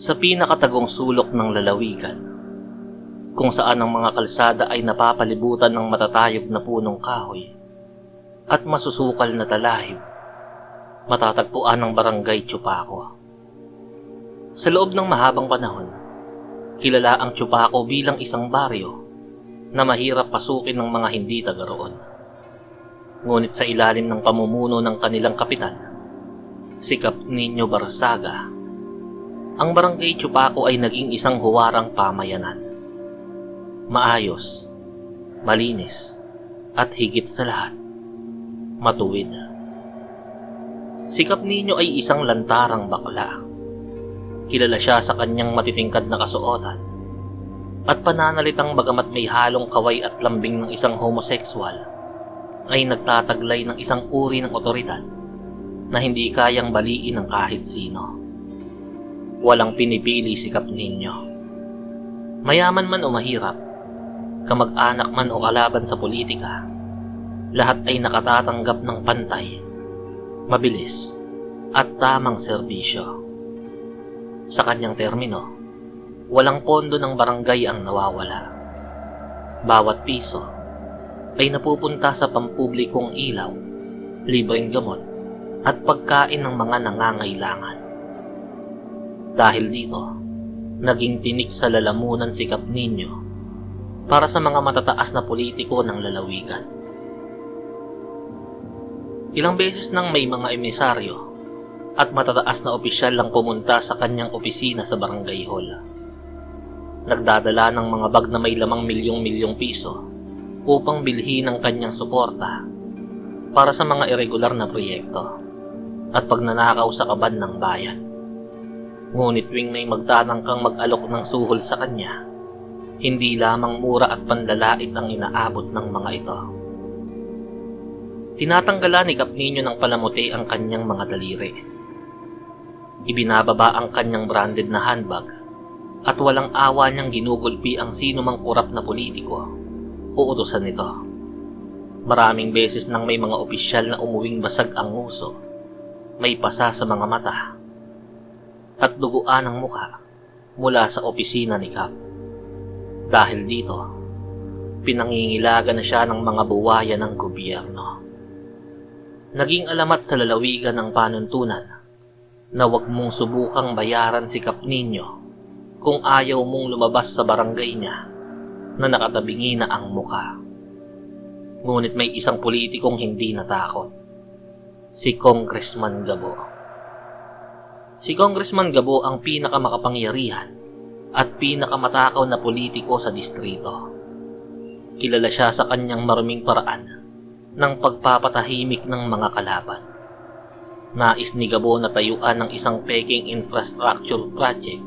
Sa pinakatagong sulok ng lalawigan, kung saan ang mga kalsada ay napapalibutan ng matatayog na punong kahoy at masusukal na talahib, matatagpuan ng Barangay Chupaco. Sa loob ng mahabang panahon, kilala ang Chupaco bilang isang baryo na mahirap pasukin ng mga hindi taga roon. Ngunit sa ilalim ng pamumuno ng kanilang kapitan, si Kap Nino Barsaga, ang Barangay Chupaco ay naging isang huwarang pamayanan. Maayos, malinis, at higit sa lahat, matuwid. Si Kap Nino ay isang lantarang bakla. Kilala siya sa kanyang matitingkad na kasuotan at pananalitang bagamat may halong kaway at lambing ng isang homosexual, ay nagtataglay ng isang uri ng otoridad na hindi kayang baliin ng kahit sino. Walang pinipili si Kap Nino. Mayaman man o mahirap, kamag-anak man o kalaban sa politika, lahat ay nakatatanggap ng pantay, mabilis, at tamang serbisyo. Sa kanyang termino, walang pondo ng barangay ang nawawala. Bawat piso ay napupunta sa pampublikong ilaw, libreng gamot, at pagkain ng mga nangangailangan. Dahil dito, naging tinik sa lalamunan si Kap Nino para sa mga matataas na politiko ng lalawigan. Ilang beses nang may mga emisaryo at matataas na opisyal lang pumunta sa kanyang opisina sa barangay hall. Nagdadala ng mga bag na may lamang milyong-milyong piso upang bilhin ang kanyang suporta para sa mga irregular na proyekto at pagnanakaw sa kaban ng bayan. Ngunit tuwing may magtatangkang mag-alok ng suhol sa kanya, hindi lamang mura at panlalait ang inaabot ng mga ito. Tinatanggalan ni Kap Nino ng palamuti ang kanyang mga daliri. Ibinababa ang kanyang branded na handbag at walang awa niyang ginugulpi ang sino mang kurap na politiko o utusan nito. Maraming beses nang may mga opisyal na umuwing basag ang nguso, may pasa sa mga mata, at duguan ang mukha mula sa opisina ni Kap. Dahil dito, pinangingilagan na siya ng mga buwaya ng gobyerno. Naging alamat sa lalawigan ng panuntunan na huwag mong subukang bayaran si Kap Nino kung ayaw mong lumabas sa barangay niya na nakatabingi na ang mukha. Ngunit may isang politikong hindi natakot, si Congressman Gabo. Si Congressman Gabo ang pinakamakapangyarihan at pinakamatakaw na politiko sa distrito. Kilala siya sa kanyang maruming paraan ng pagpapatahimik ng mga kalaban. Nais ni Gabo na tayuan ng isang peking infrastructure project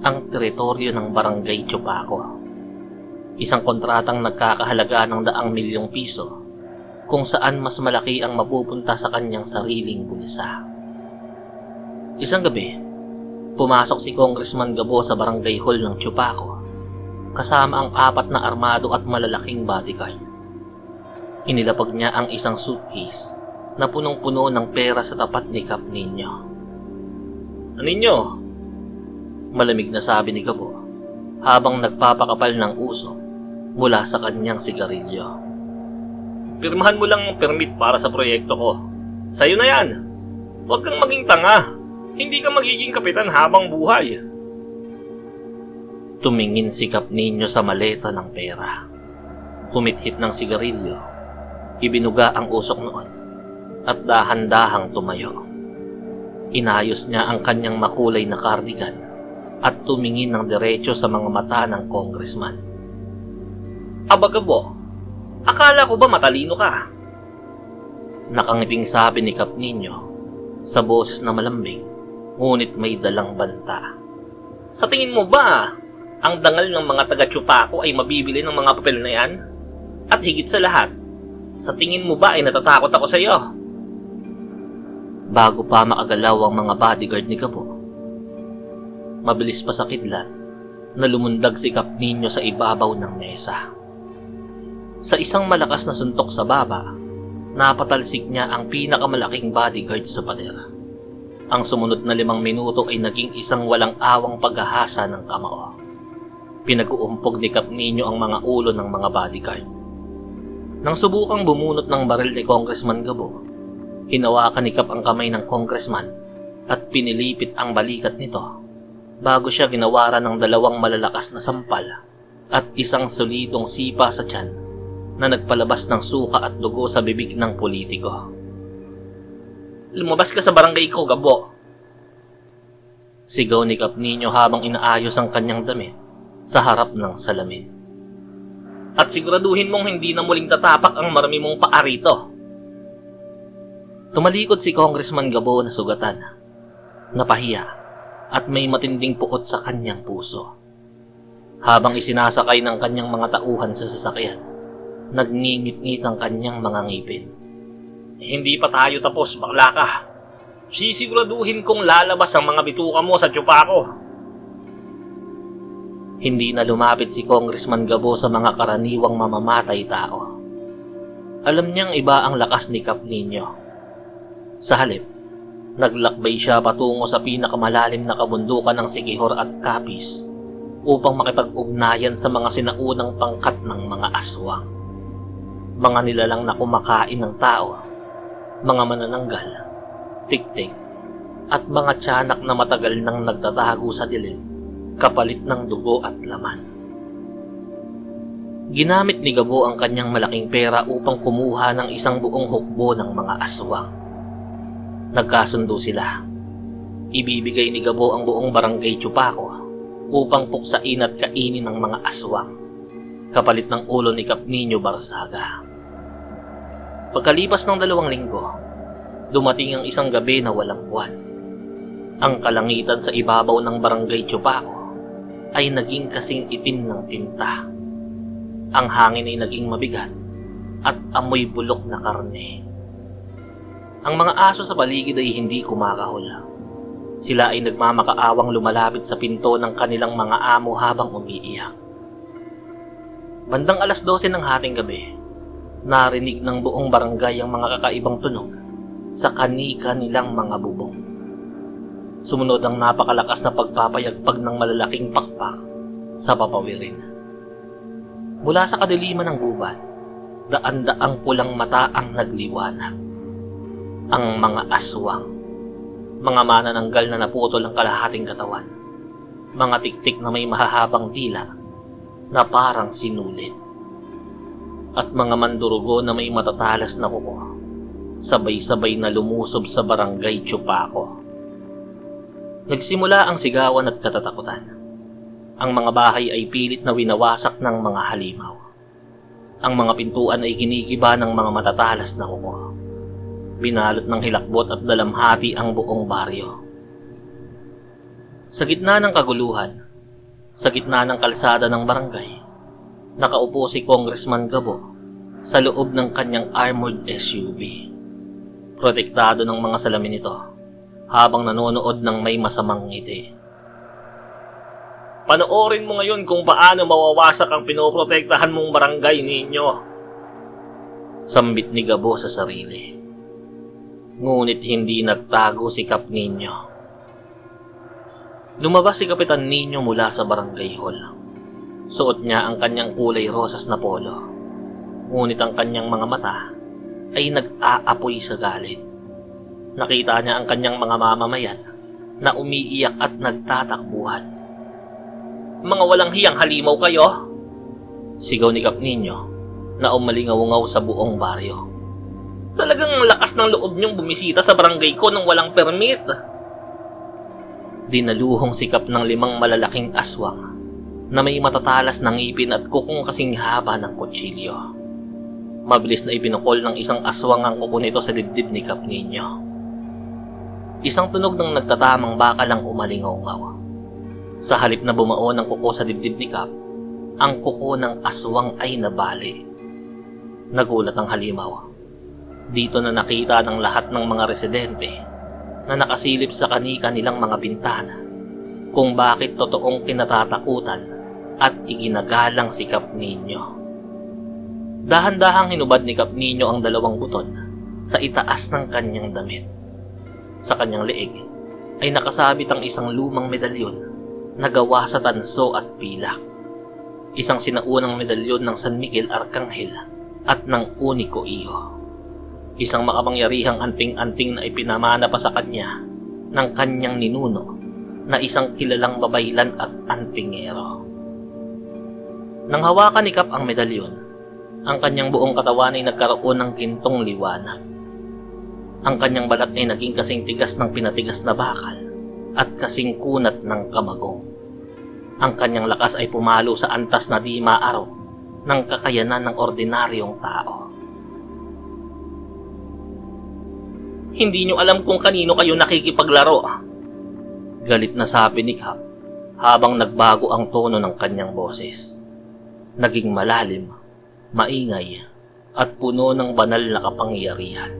ang teritoryo ng Barangay Chupaco. Isang kontratang nagkakahalaga ng 100 milyong piso kung saan mas malaki ang mapupunta sa kanyang sariling bulsa. Isang gabi, pumasok si Congressman Gabo sa barangay hall ng Chupaco kasama ang 4 na armado at malalaking bodyguard. Inilapag niya ang isang suitcase na punong-puno ng pera sa tapat ni Kap Nino. "Ninyo?" Malamig na sabi ni Gabo habang nagpapakapal ng usok mula sa kanyang sigarilyo. "Pirmahan mo lang ang permit para sa proyekto ko. Sa'yo na yan. Huwag kang maging tanga. Hindi ka magiging kapitan habang buhay." Tumingin si Kap Nino sa maleta ng pera. Humithit ng sigarilyo. Ibinuga ang usok noon at dahan-dahang tumayo. Inayos niya ang kanyang makulay na cardigan at tumingin ng diretso sa mga mata ng congressman. "Aba Gabo, akala ko ba matalino ka?" Nakangiping sabi ni Kap Nino sa boses na malambing ngunit may dalang banta. "Sa tingin mo ba ang dangal ng mga taga-Chupaco ay mabibili ng mga papel na yan? At higit sa lahat, sa tingin mo ba ay natatakot ako sa iyo?" Bago pa makagalaw ang mga bodyguard ni Gabo, mabilis pa sa kidlat na lumundag si Kap Nino sa ibabaw ng mesa. Sa isang malakas na suntok sa baba, napatalsik niya ang pinakamalaking bodyguard sa pader Ang sumunod na 5 minuto ay naging isang walang awang paghahasa ng kamao. Pinag-uumpog ni Kap Nino ang mga ulo ng mga bodyguard. Nang subukang bumunot ng baril ni Congressman Gabo, hinawakan ni Kap ang kamay ng congressman at pinilipit ang balikat nito bago siya ginawaran ng 2 malalakas na sampal at isang solidong sipa sa tiyan na nagpalabas ng suka at dugo sa bibig ng politiko. "Lumabas ka sa barangay ko, Gabo!" Sigaw ni Kap Nino habang inaayos ang kanyang damit sa harap ng salamin. "At siguraduhin mong hindi na muling tatapak ang marami mong paa rito." Tumalikod si Congressman Gabo na sugatan, napahiya at may matinding puot sa kanyang puso. Habang isinasakay ng kanyang mga tauhan sa sasakyan, nagngingit-ngit ang kanyang mga ngipin. "Hindi pa tayo tapos, bakla ka. Sisiguraduhin kong lalabas ang mga bituka mo sa tsupa ko." Hindi na lumapit si Congressman Gabo sa mga karaniwang mamamatay tao. Alam niyang iba ang lakas ni Kap Nino. Sa halip, naglakbay siya patungo sa pinakamalalim na kabundukan ng Siquijor at Capiz upang makipag-ugnayan sa mga sinaunang pangkat ng mga aswang. Mga nilalang na kumakain ng tao, mga manananggal, tiktik, at mga tiyanak na matagal nang nagtatago sa dilim, kapalit ng dugo at laman. Ginamit ni Gabo ang kanyang malaking pera upang kumuha ng isang buong hukbo ng mga aswang. Nagkasundo sila. Ibibigay ni Gabo ang buong barangay Chupaco upang puksain at kainin ng mga aswang, kapalit ng ulo ni Kap Nino Barsaga. Pagkalipas ng 2 linggo, dumating ang isang gabi na walang buwan. Ang kalangitan sa ibabaw ng barangay Chupaco ay naging kasing itim ng tinta. Ang hangin ay naging mabigat at amoy bulok na karne. Ang mga aso sa paligid ay hindi kumakahol. Sila ay nagmamakaawang lumalapit sa pinto ng kanilang mga amo habang umiiyak. Bandang 12:00 ng hating gabi, narinig ng buong barangay ang mga kakaibang tunog sa kanika nilang mga bubong. Sumunod ang napakalakas na pagpapayagpag ng malalaking pakpak sa papawirin. Mula sa kadiliman ng gubat, daan-daang pulang mata ang nagliwanag. Ang mga aswang, mga manananggal na naputol ang kalahating katawan, mga tiktik na may mahahabang dila na parang sinulit, at mga mandurugo na may matatalas na kuko, sabay-sabay na lumusob sa barangay Chupaco. Nagsimula ang sigawan at katatakutan. Ang mga bahay ay pilit na winawasak ng mga halimaw. Ang mga pintuan ay ginigiba ng mga matatalas na kuko. Binalot ng hilakbot at dalamhati ang buong baryo. Sa gitna ng kaguluhan, sa gitna ng kalsada ng barangay, nakaupo si Congressman Gabo sa loob ng kanyang armored SUV. Protektado ng mga salamin nito habang nanonood ng may masamang ngiti. "Panoorin mo ngayon kung paano mawawasak ang pinoprotektahan mong barangay ninyo," sambit ni Gabo sa sarili. Ngunit hindi nagtago si Kap Nino. Lumabas si Kapitan Nino mula sa barangay hall. Suot niya ang kanyang kulay rosas na polo. Ngunit ang kanyang mga mata ay nag-aapoy sa galit. Nakita niya ang kanyang mga mamamayan na umiiyak at nagtatakbuhan. "Mga walang hiyang halimaw kayo!" sigaw ni Kap Nino na umalingaw-ngaw sa buong baryo. "Talagang lakas ng loob niyong bumisita sa barangay ko nang walang permit." Dinaluhong sikap ng 5 malalaking aswang na may matatalas na ngipin at kukong kasing haba ng kutsilyo. Mabilis na ipinukol ng isang aswang ang kuko nito sa dibdib ni Kap Nino. Isang tunog ng nagtatamang bakal ang umalingaw-ngaw. Sa halip na bumao ng kuko sa dibdib ni Kap, ang kuko ng aswang ay nabali. Nagulat ang halimaw. Dito na nakita ng lahat ng mga residente na nakasilip sa kanika nilang mga bintana kung bakit totoong kinatatakutan at iginagalang si Kap Nino. Dahan-dahang hinubad ni Kap Nino ang 2 buton sa itaas ng kanyang damit. Sa kanyang leeg ay nakasabit ang isang lumang medalyon na gawa sa tanso at pilak. Isang sinaunang medalyon ng San Miguel Arcangel at ng Unico Iho. Isang makapangyarihang anting-anting na ipinamana pa sa kanya ng kanyang ninuno na isang kilalang babaylan at antingero. Nang hawakan ni Kap ang medalyon, ang kanyang buong katawan ay nagkaroon ng gintong liwanag. Ang kanyang balat ay naging kasing tigas ng pinatigas na bakal at kasing kunat ng kamagong. Ang kanyang lakas ay pumalo sa antas na di maaraw ng kakayanan ng ordinaryong tao. Hindi nyo alam kung kanino kayo nakikipaglaro. Galit na sabi ni Kap habang nagbago ang tono ng kanyang boses. Naging malalim, maingay at puno ng banal na kapangyarihan.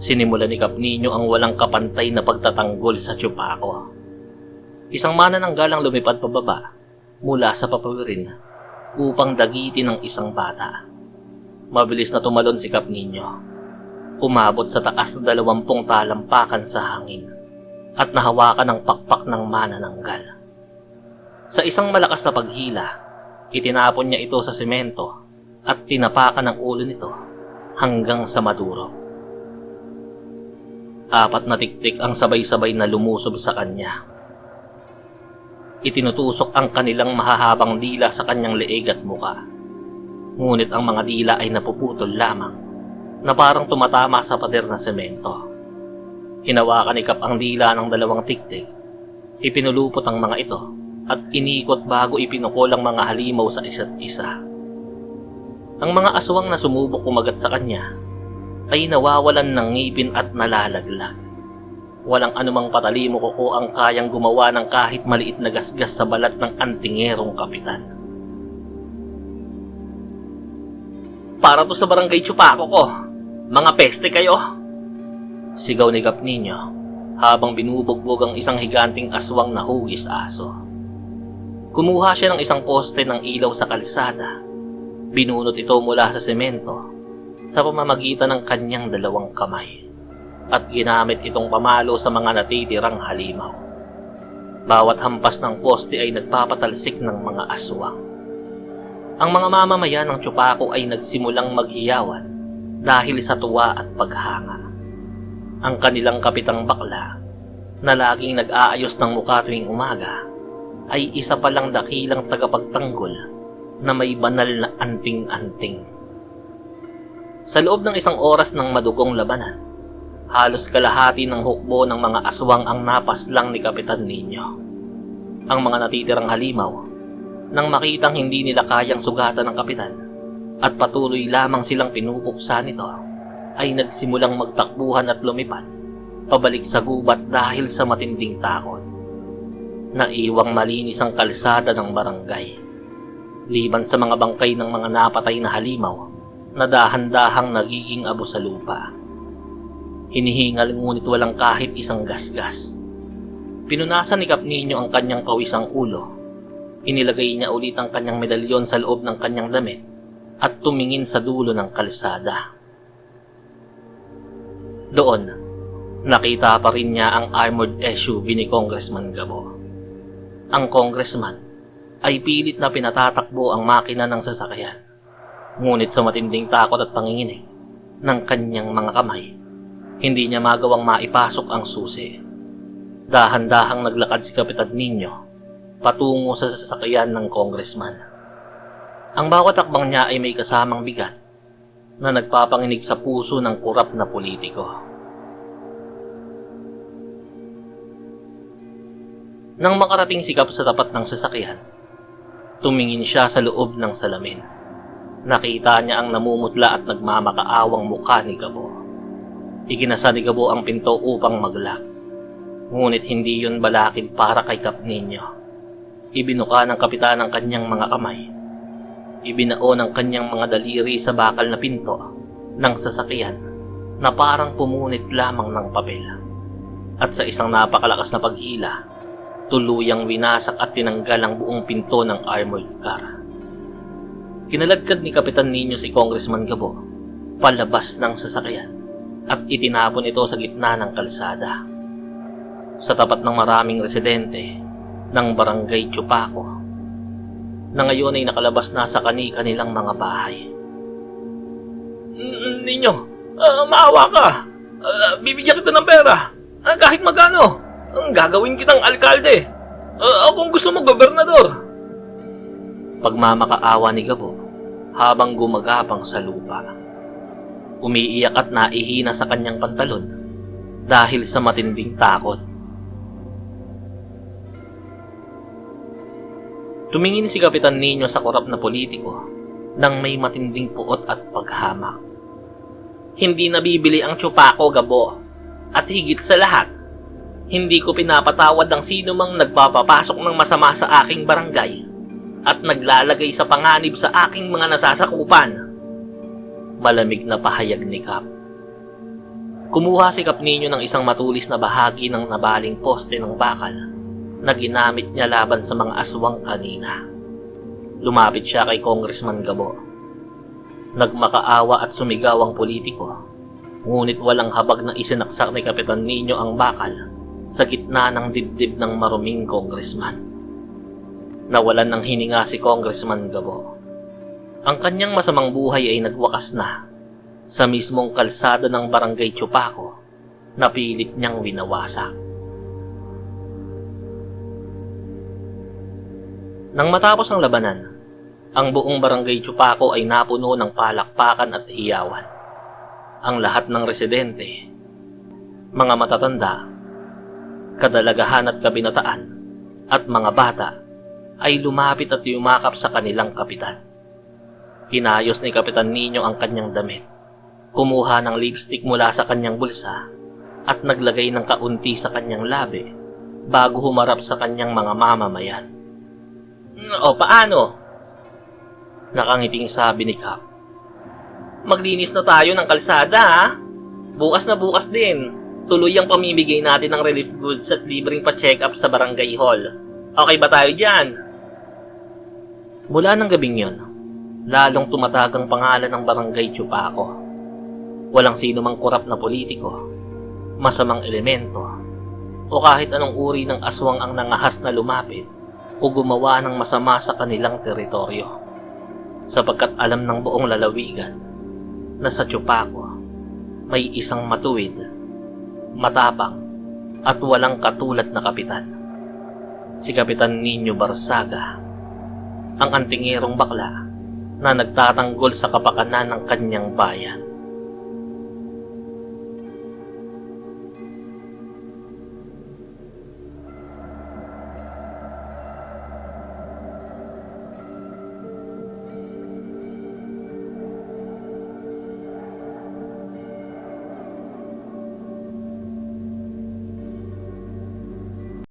Sinimula ni Kap Nino ang walang kapantay na pagtatanggol sa Chupaco. Isang manananggalang lumipad pababa mula sa papawirin upang dagitin ang isang bata. Mabilis na tumalon si Kap Nino. Umabot sa taas na 20 talampakan sa hangin at nahawakan ang pakpak ng manananggal. Sa isang malakas na paghila, itinapon niya ito sa semento at tinapakan ang ulo nito hanggang sa madurog. 4 na tiktik ang sabay-sabay na lumusob sa kanya. Itinutusok ang kanilang mahahabang dila sa kanyang leeg at muka. Ngunit ang mga dila ay napuputol lamang na parang tumatama sa pader na semento. Hinawakan ni Kap ang dila ng 2 tiktik. Ipinulupot ang mga ito at inikot bago ipinukol ang mga halimaw sa isa't isa. Ang mga aswang na sumubok kumagat sa kanya ay nawawalan ng ngipin at nalalaglag. Walang anumang patalimo kuko ang kayang gumawa ng kahit maliit na gasgas sa balat ng antingerong kapitan. Para to sa barangay Chupaco ko, mga peste kayo! Sigaw ni Kap Nino habang binubugbog ang isang higanting aswang na hugis aso. Kumuha siya ng isang poste ng ilaw sa kalsada. Binunot ito mula sa semento sa pamamagitan ng kanyang 2 kamay at ginamit itong pamalo sa mga natitirang halimaw. Bawat hampas ng poste ay nagpapatalsik ng mga aswang. Ang mga mamamayan ng Chupaco ay nagsimulang maghiyawan dahil sa tuwa at paghanga. Ang kanilang kapitang bakla na laging nag-aayos ng mukha tuwing umaga ay isa palang dakilang tagapagtanggol na may banal na anting-anting. Sa loob ng 1 oras ng madugong labanan, halos kalahati ng hukbo ng mga aswang ang napaslang ni Kapitan Nino. Ang mga natitirang halimaw, nang makitang hindi nila kayang sugatan ng kapitan at patuloy lamang silang pinupuksa nito, ay nagsimulang magtakbuhan at lumipad pabalik sa gubat dahil sa matinding takot. Naiwang malinis ang kalsada ng barangay, liban sa mga bangkay ng mga napatay na halimaw na dahan-dahang nagiging abo sa lupa. Hinihingal ngunit walang kahit isang gasgas. Pinunasan ni Kap Nino ang kanyang kawisang ulo. Inilagay niya ulit ang kanyang medalyon sa loob ng kanyang damit at tumingin sa dulo ng kalsada. Doon, nakita pa rin niya ang armored SUV ni Congressman Gabo. Ang congressman ay pilit na pinatatakbo ang makina ng sasakyan. Ngunit sa matinding takot at panginginig ng kanyang mga kamay, hindi niya magawang maipasok ang susi. Dahan-dahang naglakad si Kapitan Nino patungo sa sasakyan ng congressman. Ang bawat takbang niya ay may kasamang bigat na nagpapanginig sa puso ng kurap na politiko. Nang makarating si Kap sa tapat ng sasakyan, tumingin siya sa loob ng salamin. Nakita niya ang namumutla at nagmamakaawang mukha ni Gabo. Iginasa ni Gabo ang pinto upang mag-lock. Ngunit hindi yun balakid para kay Kap Nino. Ibinuka ng kapitan ang kanyang mga kamay. Ibinao ng kanyang mga daliri sa bakal na pinto ng sasakyan na parang pumunit lamang ng papel. At sa isang napakalakas na paghila, tuluyang winasak at tinanggal ang buong pinto ng armored car. Kinaladkad ni Kapitan Nino si Congressman Gabo palabas ng sasakyan at itinapon ito sa gitna ng kalsada. sa tapat ng maraming residente ng Barangay Chupaco na ngayon ay nakalabas na sa kani-kanilang mga bahay. Ninyo, maawa ka. Bibigyan kita ng pera. Kahit magkano. Gagawin kitang alkalde. Kung gusto mo, gobernador. Pagmamakaawa ni Gabo habang gumagapang sa lupa. Umiiyak at naihina sa kanyang pantalon dahil sa matinding takot. Tumingin si Kapitan Nino sa korap na politiko nang may matinding puot at paghamak. Hindi nabibili ang Chupaco, Gabo. At higit sa lahat, hindi ko pinapatawad ang sino mang nagpapapasok ng masama sa aking barangay at naglalagay sa panganib sa aking mga nasasakupan. Malamig na pahayag ni Kap. Kumuha si Kap Nino ng isang matulis na bahagi ng nabaling poste ng bakal na ginamit niya laban sa mga aswang kanina. Lumapit siya kay Congressman Gabo. Nagmakaawa at sumigaw ang politiko, ngunit walang habag na isinaksak ni Kapitan Nino ang bakal sa gitna ng dibdib ng maruming congressman. Nawalan ng hininga si Congressman Gabo. Ang kanyang masamang buhay ay nagwakas na sa mismong kalsada ng Barangay Chupaco na pilit niyang winawasak. Nang matapos ang labanan, ang buong Barangay Chupaco ay napuno ng palakpakan at hiyawan. Ang lahat ng residente, mga matatanda, kadalagahan at kabinataan, at mga bata ay lumapit at yumakap sa kanilang kapitan. Hinayos ni Kapitan Nino ang kanyang damit, kumuha ng lipstick mula sa kanyang bulsa at naglagay ng kaunti sa kanyang labi bago humarap sa kanyang mga mamamayan. O paano? Nakangiting sabi ni Kap. Maglinis na tayo ng kalsada, ha? Bukas na bukas din. Tuloy ang pamimigay natin ng relief goods at libreng pa-check up sa barangay hall. Okay ba tayo dyan? Mula ng gabing yon, lalong tumatag ang pangalan ng Barangay Chupaco. Walang sino mang korap na politiko, masamang elemento, o kahit anong uri ng aswang ang nangahas na lumapit o gumawa ng masama sa kanilang teritoryo. Sapagkat alam ng buong lalawigan na sa Chupaco may isang matuwid, matapang at walang katulad na kapitan. Si Kapitan Nino Barsaga, ang antingerong bakla na nagtatanggol sa kapakanan ng kanyang bayan.